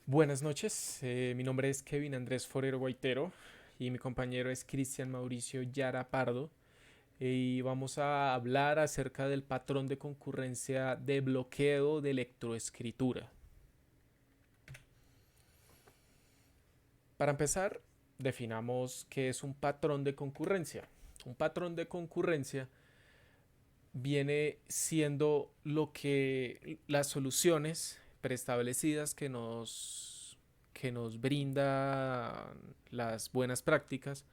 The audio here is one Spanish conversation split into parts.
Buenas noches, mi nombre es Kevin Andrés Forero Guaitero y mi compañero es Cristian Mauricio Yara Pardo y vamos a hablar acerca del patrón de concurrencia de bloqueo de electroescritura. Para empezar, definamos qué es un patrón de concurrencia. Un patrón de concurrencia viene siendo lo que las soluciones preestablecidas que nos brindan las buenas prácticas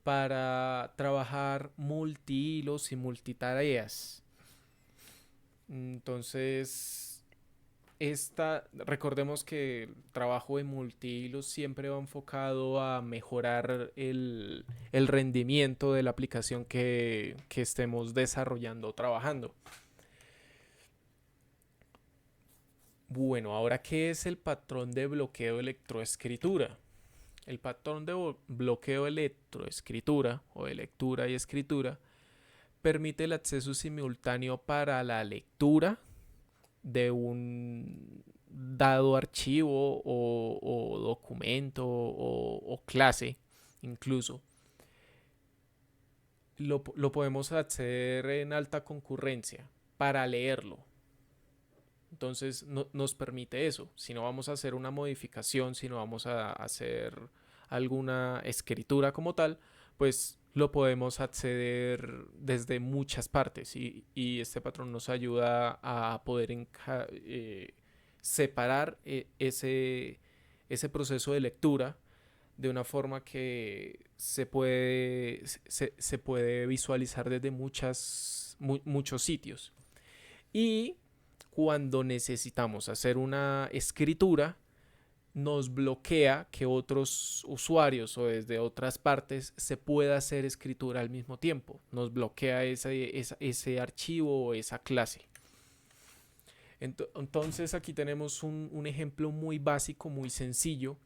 para trabajar multihilos y multitareas. Entonces, recordemos que el trabajo de multihilos siempre va enfocado a mejorar el rendimiento de la aplicación que estemos desarrollando o trabajando. Bueno, ahora, ¿qué es el patrón de bloqueo de electroescritura? El patrón de bloqueo de electroescritura o de lectura y escritura permite el acceso simultáneo para la lectura de un dado archivo o documento o clase incluso. Lo podemos acceder en alta concurrencia para leerlo. Entonces nos permite eso. Si no vamos a hacer una modificación, si no vamos a hacer alguna escritura como tal, pues lo podemos acceder desde muchas partes y este patrón nos ayuda a poder separar ese proceso de lectura de una forma que se puede visualizar desde muchos sitios. Y cuando necesitamos hacer una escritura, nos bloquea que otros usuarios o desde otras partes se pueda hacer escritura al mismo tiempo. Nos bloquea ese archivo o esa clase. Entonces aquí tenemos un ejemplo muy básico, muy sencillo,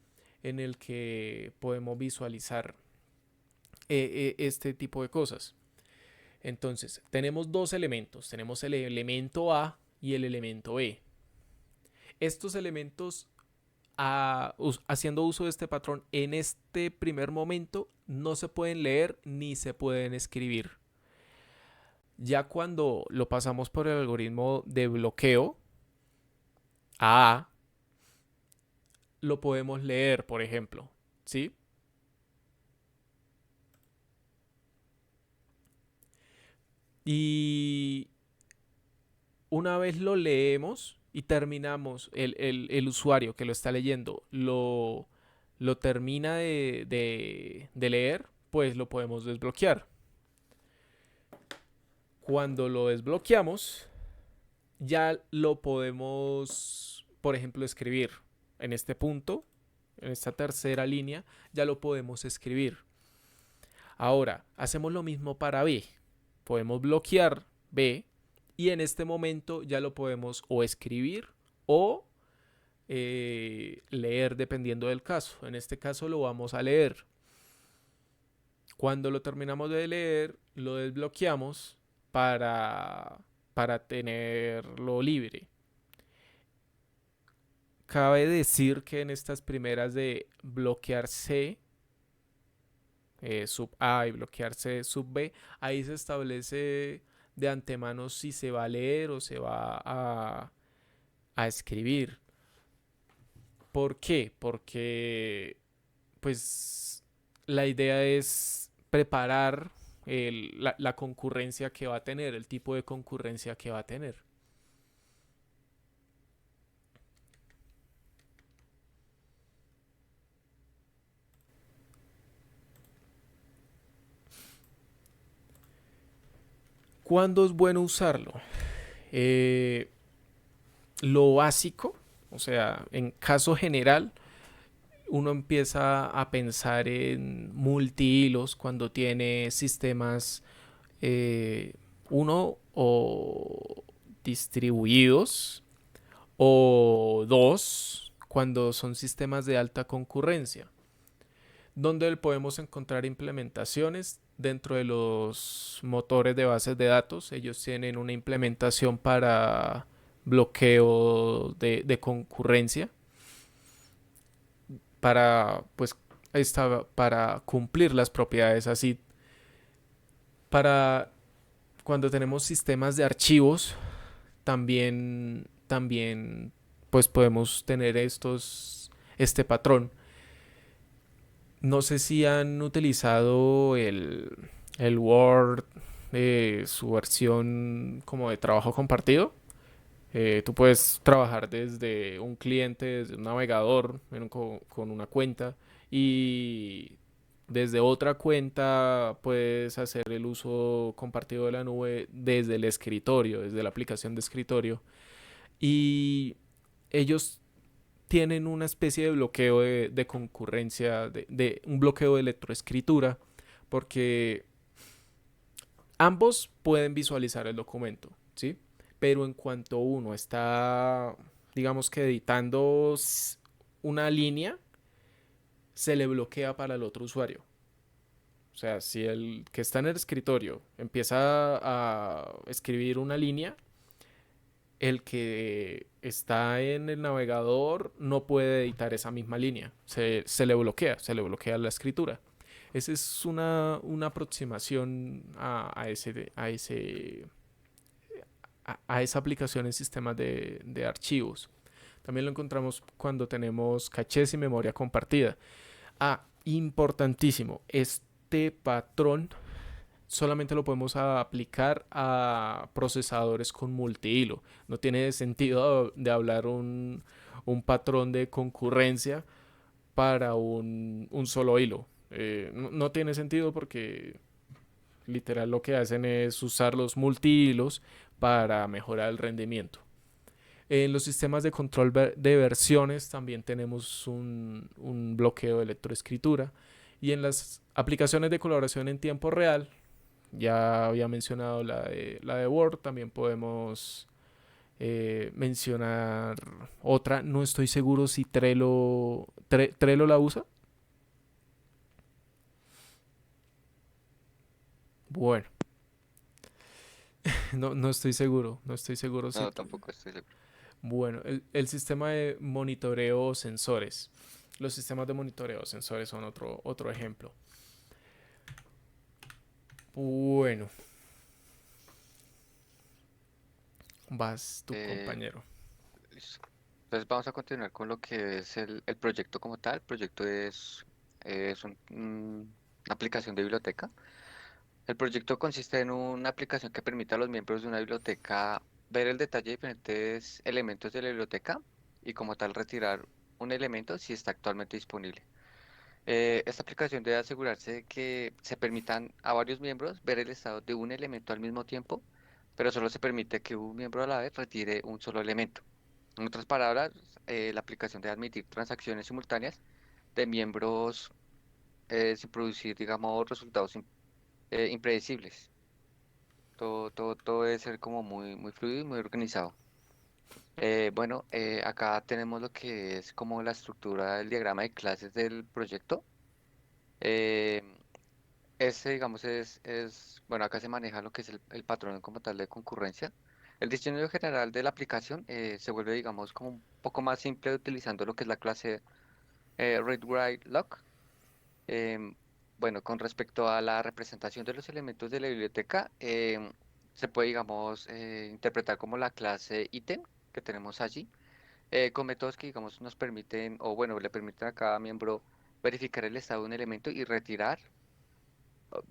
en el que podemos visualizar este tipo de cosas. Entonces, tenemos dos elementos. Tenemos el elemento A y el elemento E. Estos elementos, haciendo uso de este patrón, en este primer momento no se pueden leer ni se pueden escribir. Ya cuando lo pasamos por el algoritmo de bloqueo a, lo podemos leer, por ejemplo. ¿Sí? Y una vez lo leemos y terminamos, el usuario que lo está leyendo lo termina de leer, pues lo podemos desbloquear. Cuando lo desbloqueamos, ya lo podemos, por ejemplo, escribir. En este punto, en esta tercera línea, ya lo podemos escribir. Ahora, hacemos lo mismo para B. Podemos bloquear B y en este momento ya lo podemos o escribir o leer dependiendo del caso. En este caso lo vamos a leer. Cuando lo terminamos de leer, lo desbloqueamos para tenerlo libre. Cabe decir que en estas primeras de bloquear C sub A y bloquear C sub B, ahí se establece de antemano si se va a leer o se va a escribir. ¿Por qué? Porque pues la idea es preparar la concurrencia que va a tener, el tipo de concurrencia que va a tener. ¿Cuándo es bueno usarlo? Eh, lo básico, o sea, en caso general, uno empieza a pensar en multihilos cuando tiene sistemas eh, uno o distribuidos o dos cuando son sistemas de alta concurrencia, donde podemos encontrar implementaciones dentro de los motores de bases de datos. Ellos tienen una implementación para bloqueo de concurrencia. para, pues, para cumplir las propiedades así. Para cuando tenemos sistemas de archivos, también pues podemos tener este patrón. No sé si han utilizado el Word, su versión como de trabajo compartido. Tú puedes trabajar desde un cliente, desde un navegador, con una cuenta y desde otra cuenta puedes hacer el uso compartido de la nube desde el escritorio, desde la aplicación de escritorio. Y ellos tienen una especie de bloqueo de concurrencia, de un bloqueo de electroescritura, porque ambos pueden visualizar el documento, ¿sí? Pero en cuanto uno está, digamos que editando una línea, se le bloquea para el otro usuario. O sea, si el que está en el escritorio empieza a escribir una línea, el que está en el navegador no puede editar esa misma línea. Se le bloquea la escritura. Esa es una aproximación a esa aplicación en sistemas de archivos. También lo encontramos cuando tenemos cachés y memoria compartida. Importantísimo, este patrón solamente lo podemos aplicar a procesadores con multihilo. No tiene sentido de hablar un patrón de concurrencia para un solo hilo. No tiene sentido porque literal lo que hacen es usar los multihilos para mejorar el rendimiento. En los sistemas de control de versiones también tenemos un bloqueo de lectoescritura. Y en las aplicaciones de colaboración en tiempo real, ya había mencionado la de Word, también podemos mencionar otra. No estoy seguro si Trello la usa. Bueno, no estoy seguro, no estoy seguro si... No, tampoco estoy seguro. Bueno, el sistema de monitoreo sensores. Los sistemas de monitoreo sensores son otro ejemplo. Bueno, vas tu Eh, compañero. Listo. Entonces vamos a continuar con lo que es el proyecto como tal. El proyecto es una aplicación de biblioteca. El proyecto consiste en una aplicación que permite a los miembros de una biblioteca ver el detalle de diferentes elementos de la biblioteca y como tal retirar un elemento si está actualmente disponible. Esta aplicación debe asegurarse de que se permitan a varios miembros ver el estado de un elemento al mismo tiempo, pero solo se permite que un miembro a la vez retire un solo elemento. En otras palabras, la aplicación debe admitir transacciones simultáneas de miembros sin producir, digamos, resultados impredecibles. Todo debe ser como muy fluido y muy organizado. Acá tenemos lo que es como la estructura del diagrama de clases del proyecto. Eh, digamos, bueno, acá se maneja lo que es el patrón como tal de concurrencia. El diseño general de la aplicación se vuelve, digamos, como un poco más simple utilizando lo que es la clase Read Write Lock. Em, bueno, con respecto a la representación de los elementos de la biblioteca, se puede, digamos, interpretar como la clase ítem que tenemos allí, con métodos que, digamos, nos permiten, o bueno, le permiten a cada miembro verificar el estado de un elemento y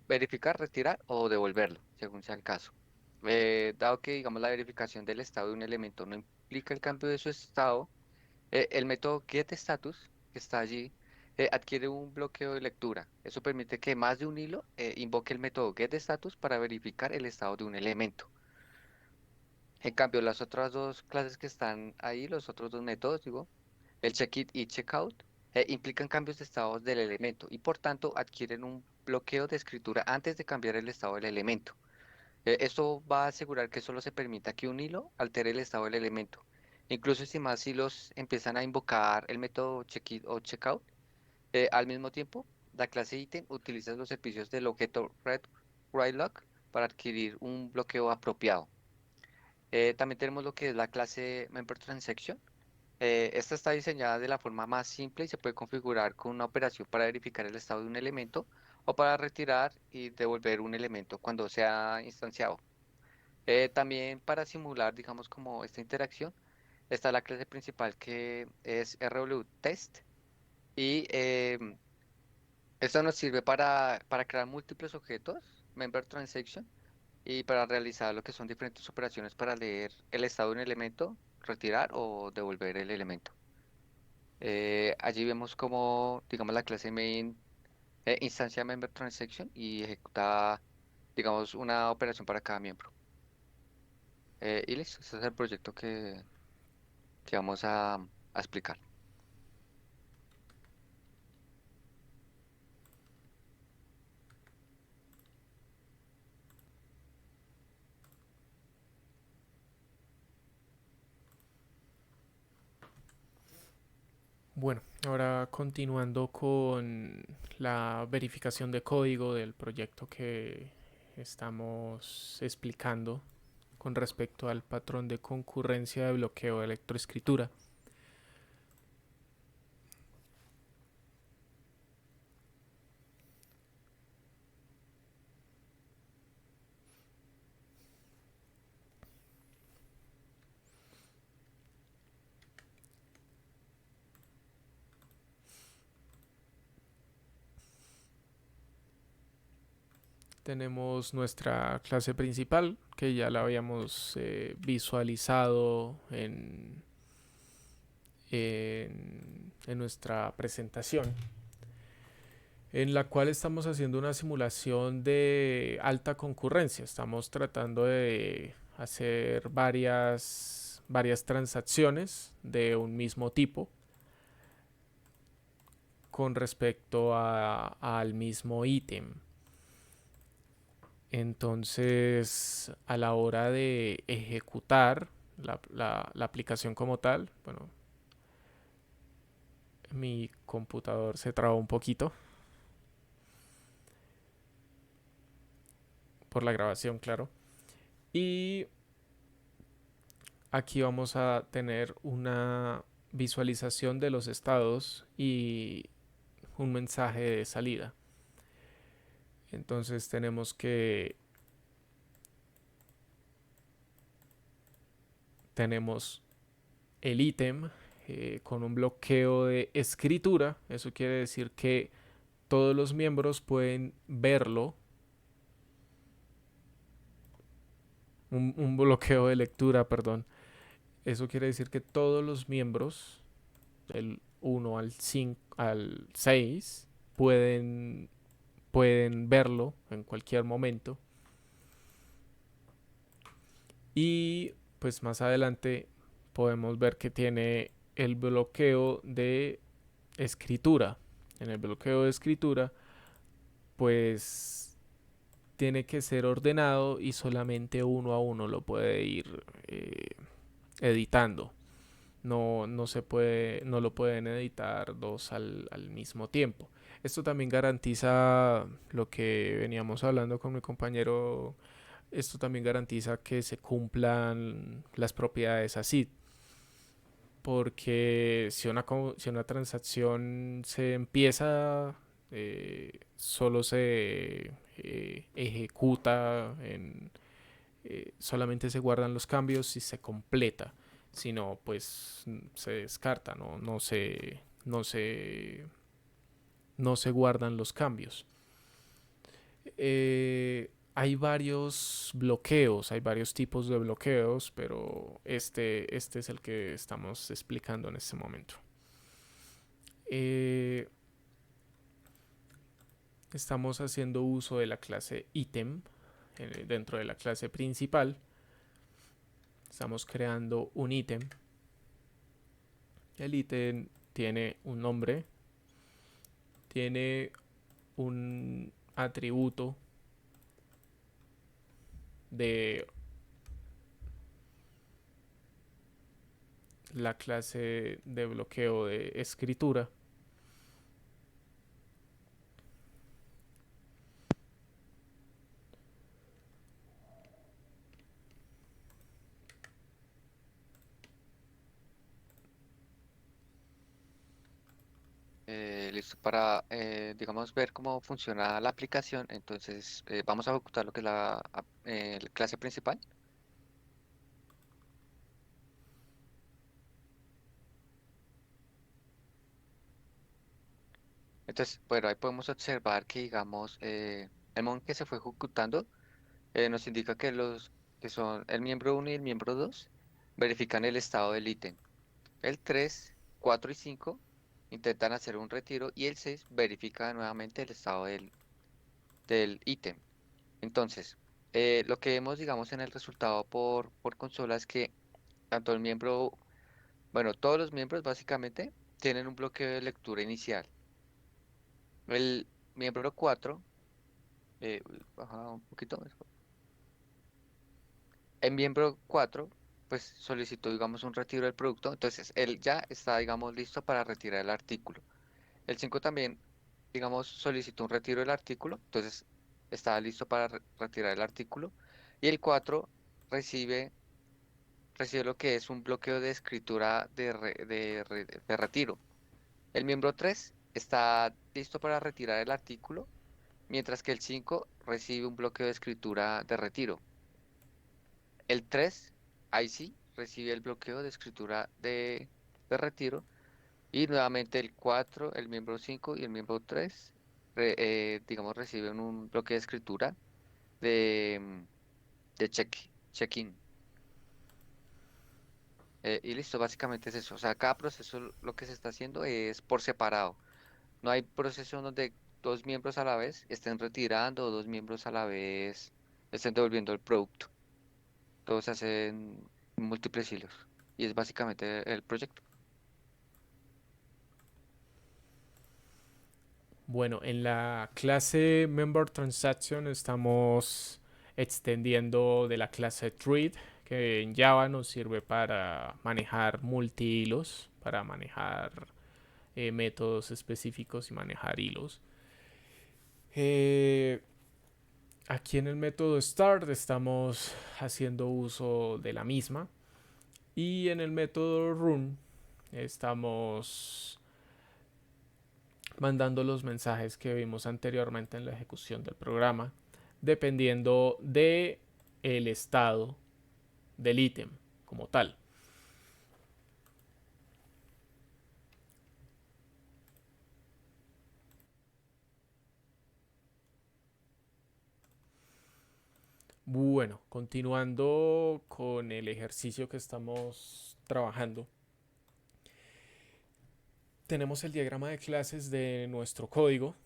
verificar, retirar o devolverlo, según sea el caso. Dado que, digamos, la verificación del estado de un elemento no implica el cambio de su estado, el método getStatus, que está allí, adquiere un bloqueo de lectura. Eso permite que más de un hilo invoque el método getStatus para verificar el estado de un elemento. En cambio, las otras dos clases que están ahí, los otros dos métodos, digo, el checkIt y checkout, implican cambios de estados del elemento y por tanto adquieren un bloqueo de escritura antes de cambiar el estado del elemento. Esto va a asegurar que solo se permita que un hilo altere el estado del elemento. Incluso si más hilos empiezan a invocar el método checkIt o checkout, al mismo tiempo, la clase ítem utiliza los servicios del objeto readWriteLock para adquirir un bloqueo apropiado. También tenemos lo que es la clase MemberTransaction. Esta está diseñada de la forma más simple y se puede configurar con una operación para verificar el estado de un elemento o para retirar y devolver un elemento cuando sea instanciado. También para simular, digamos, como esta interacción, está la clase principal que es RWTest y esto nos sirve para crear múltiples objetos, member transaction, y para realizar lo que son diferentes operaciones para leer el estado de un elemento, retirar o devolver el elemento. Allí vemos como, digamos, la clase main instancia member transaction y ejecuta, digamos, una operación para cada miembro. Y listo, ese es el proyecto que vamos a explicar. Bueno, ahora continuando con la verificación de código del proyecto que estamos explicando con respecto al patrón de concurrencia de bloqueo de electroescritura. Tenemos nuestra clase principal, que ya la habíamos visualizado en nuestra presentación, en la cual estamos haciendo una simulación de alta concurrencia. Estamos tratando de hacer varias transacciones de un mismo tipo con respecto al mismo ítem. Entonces, a la hora de ejecutar la aplicación como tal, bueno, mi computador se traba un poquito por la grabación, claro. Y aquí vamos a tener una visualización de los estados y un mensaje de salida. Entonces tenemos el ítem con un bloqueo de escritura. Eso quiere decir que todos los miembros pueden verlo. Un bloqueo de lectura, perdón. Eso quiere decir que todos los miembros, del 1 al 5, al 6, pueden verlo en cualquier momento. Y pues más adelante podemos ver que tiene el bloqueo de escritura. En el bloqueo de escritura, pues tiene que ser ordenado y solamente uno a uno lo puede ir editando. No se puede, no lo pueden editar dos al mismo tiempo. Esto también garantiza lo que veníamos hablando con mi compañero. Esto también garantiza que se cumplan las propiedades así. Porque si una transacción se empieza, solo se ejecuta solamente se guardan los cambios si se completa. Si no, pues se descarta, no se guardan los cambios. Hay varios bloqueos, hay varios tipos de bloqueos, pero este es el que estamos explicando en este momento. Eh, Estamos haciendo uso de la clase item dentro de la clase principal. Estamos creando un ítem. El ítem tiene un nombre, tiene un atributo de la clase de bloqueo de escritura. listo. Para, digamos, ver cómo funciona la aplicación, entonces vamos a ejecutar lo que es la clase principal. Entonces, bueno, ahí podemos observar que, digamos, el momento que se fue ejecutando nos indica que los que son el miembro uno y el miembro 2 verifican el estado del ítem. El 3, 4 y 5 intentan hacer un retiro y el 6 verifica nuevamente el estado del ítem. Entonces, lo que vemos, digamos, en el resultado por consola es que tanto el miembro, bueno, todos los miembros básicamente tienen un bloqueo de lectura inicial. El miembro 4, baja un poquito más. El miembro 4 pues solicitó, digamos, un retiro del producto, entonces él ya está, digamos, listo para retirar el artículo. El 5 también, digamos, solicitó un retiro del artículo, entonces está listo para retirar el artículo. Y el 4 recibe, recibe lo que es un bloqueo de escritura de retiro. El miembro 3 está listo para retirar el artículo, mientras que el 5 recibe un bloqueo de escritura de retiro. El 3 ahí sí, recibe el bloqueo de escritura de retiro. Y nuevamente el 4 el miembro 5 y el miembro 3 digamos, reciben un bloque de escritura de, de check-in. Y listo, básicamente es eso. O sea, cada proceso lo que se está haciendo es por separado. No hay proceso donde dos miembros a la vez estén retirando o dos miembros a la vez estén devolviendo el producto. Todo se hace en múltiples hilos. Y es básicamente el proyecto. Bueno, en la clase Member Transaction estamos extendiendo de la clase Thread, que en Java nos sirve para manejar multi-hilos, para manejar métodos específicos y manejar hilos. Eh, Aquí en el método start estamos haciendo uso de la misma y en el método run estamos mandando los mensajes que vimos anteriormente en la ejecución del programa, dependiendo de el estado del ítem como tal. Bueno, continuando con el ejercicio que estamos trabajando, tenemos el diagrama de clases de nuestro código,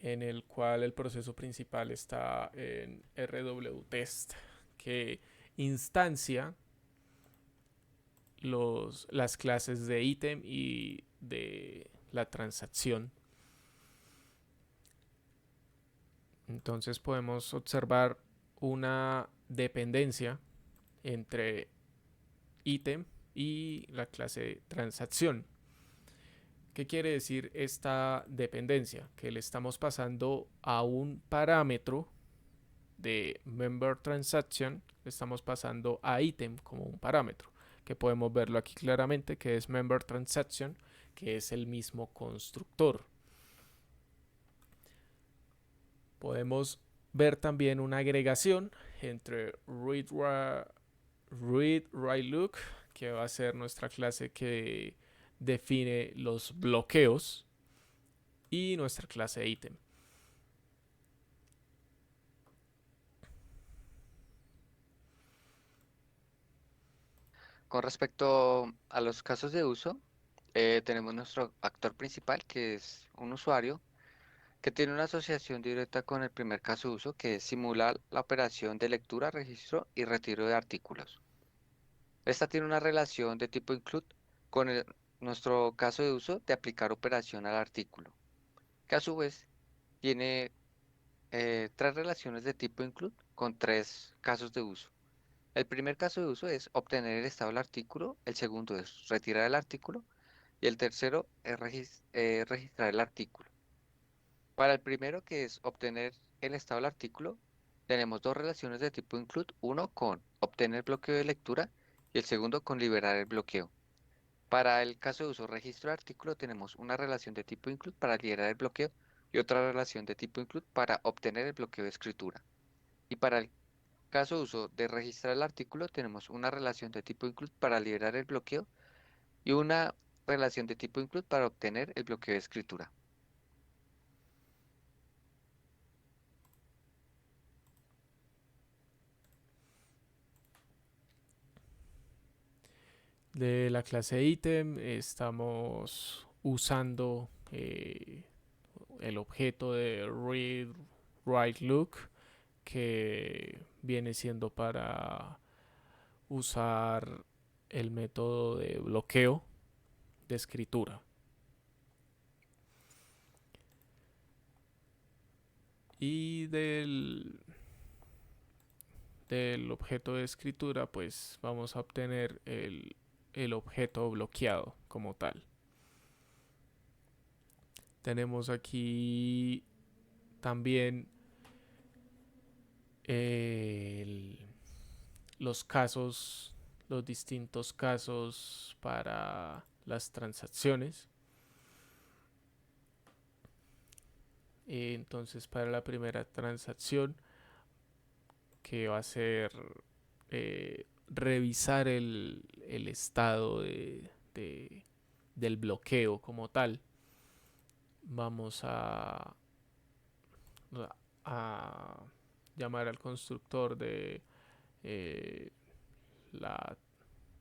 en el cual el proceso principal está en rwtest, que instancia las clases de ítem y de la transacción. Entonces podemos observar una dependencia entre ítem y la clase transacción. ¿Qué quiere decir esta dependencia? Que le estamos pasando a un parámetro de member transaction, le estamos pasando a item como un parámetro, que podemos verlo aquí claramente, que es member transaction, que es el mismo constructor. Podemos ver también una agregación entre read, write, look, que va a ser nuestra clase que define los bloqueos, y nuestra clase item. Con respecto a los casos de uso, tenemos nuestro actor principal, que es un usuario que tiene una asociación directa con el primer caso de uso, que es simular la operación de lectura, registro y retiro de artículos. Esta tiene una relación de tipo include con nuestro caso de uso de aplicar operación al artículo, que a su vez tiene tres relaciones de tipo include con tres casos de uso. El primer caso de uso es obtener el estado del artículo, el segundo es retirar el artículo y el tercero es registrar el artículo. Para el primero, que es obtener el estado del artículo, tenemos dos relaciones de tipo include, uno con obtener bloqueo de lectura y el segundo con liberar el bloqueo. Para el caso de uso registro de artículo tenemos una relación de tipo include para liberar el bloqueo y otra relación de tipo include para obtener el bloqueo de escritura. Y para el caso de uso de registrar el artículo tenemos una relación de tipo include para liberar el bloqueo y una relación de tipo include para obtener el bloqueo de escritura. De la clase item estamos usando el objeto de read write look que viene siendo para usar el método de bloqueo de escritura. Y del objeto de escritura pues vamos a obtener el objeto bloqueado como tal. Tenemos aquí también el, los casos, los distintos casos para las transacciones. Entonces para la primera transacción que va a ser revisar el estado del bloqueo como tal, vamos a llamar al constructor de eh, la,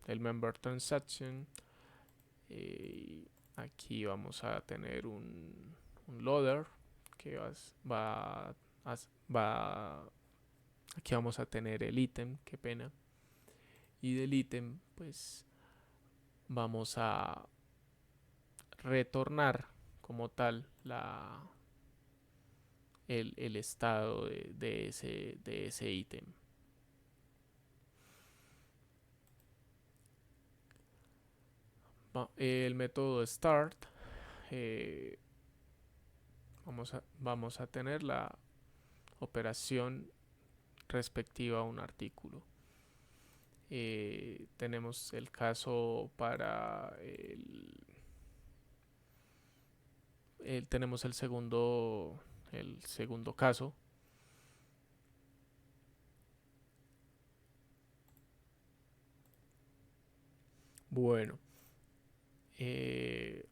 el member transaction. Aquí vamos a tener un loader que va, a, va aquí vamos a tener el ítem, qué pena. Y del ítem, pues vamos a retornar como tal el estado de ese ítem. El método start, eh, vamos a tener la operación respectiva a un artículo. Tenemos el caso para tenemos el segundo caso. Bueno, eh,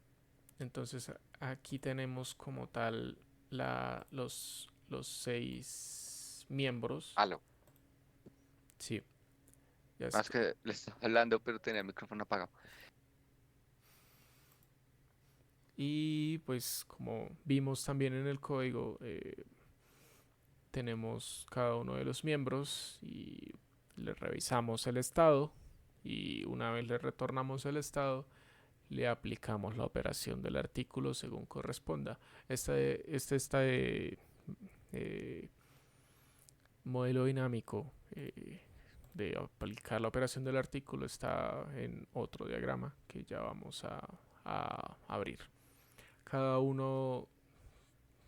entonces aquí tenemos como tal los seis miembros. Aló, Sí, ya más está. que le estaba hablando, pero tenía el micrófono apagado. Y pues como vimos también en el código, tenemos cada uno de los miembros y le revisamos el estado y una vez le retornamos el estado, le aplicamos la operación del artículo según corresponda. Eh, modelo dinámico de aplicar la operación del artículo está en otro diagrama que ya vamos a abrir. Cada uno,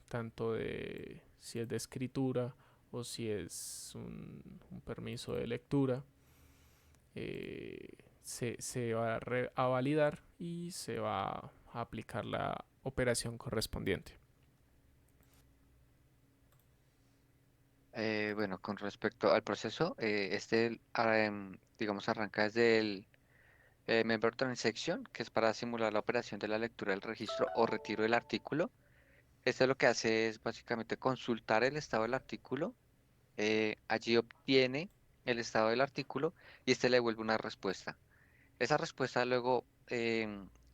tanto de si es de escritura o si es un permiso de lectura, se va a validar y se va a aplicar la operación correspondiente. Bueno, con respecto al proceso, digamos, arranca desde el member transaction, que es para simular la operación de la lectura del registro o retiro del artículo. Este lo que hace es básicamente consultar el estado del artículo. Allí obtiene el estado del artículo y este le devuelve una respuesta. Esa respuesta luego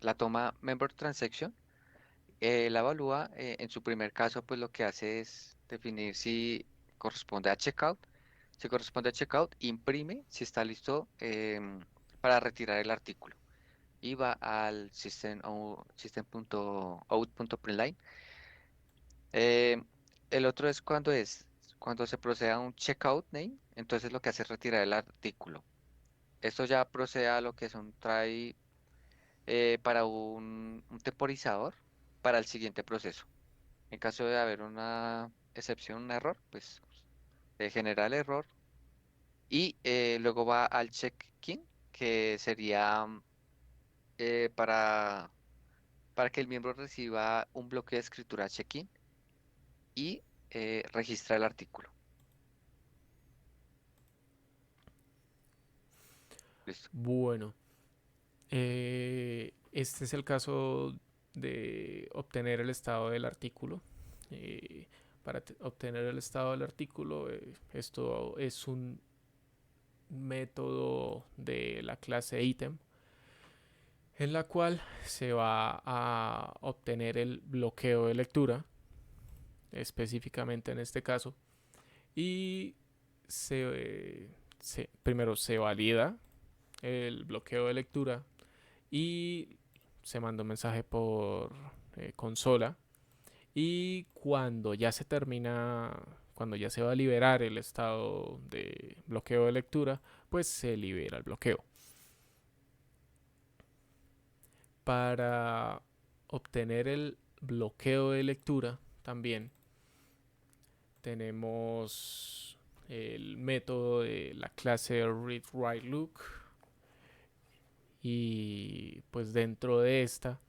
la toma member transaction, la evalúa. En su primer caso, pues lo que hace es definir si corresponde a checkout. Si corresponde a checkout, imprime si está listo para retirar el artículo y va al system.out.println. Eh, el otro es cuando se procede a un checkout name, entonces lo que hace es retirar el artículo. Esto ya procede a lo que es un try para un temporizador para el siguiente proceso. En caso de haber una excepción, un error, pues genera el error y luego va al check-in, que sería eh, para, para que el miembro reciba un bloque de escritura check-in y registra el artículo. Listo. Bueno, este es el caso de obtener el estado del artículo. Eh, para obtener el estado del artículo, esto es un método de la clase item en la cual se va a obtener el bloqueo de lectura, específicamente en este caso, y primero se valida el bloqueo de lectura y se manda un mensaje por consola, y cuando ya se termina, cuando ya se va a liberar el estado de bloqueo de lectura, pues se libera el bloqueo. Para obtener el bloqueo de lectura también tenemos el método de la clase readWriteLook, y pues dentro de esta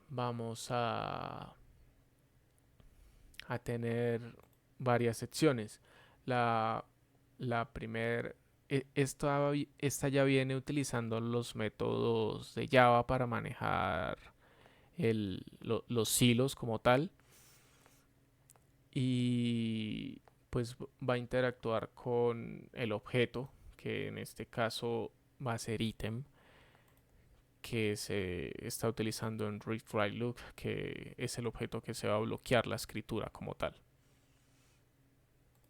vamos a tener varias secciones. La, la primera, esta ya viene utilizando los métodos de Java para manejar los hilos como tal, y pues va a interactuar con el objeto, que en este caso va a ser item, que se está utilizando en read write look, que es el objeto que se va a bloquear la escritura como tal.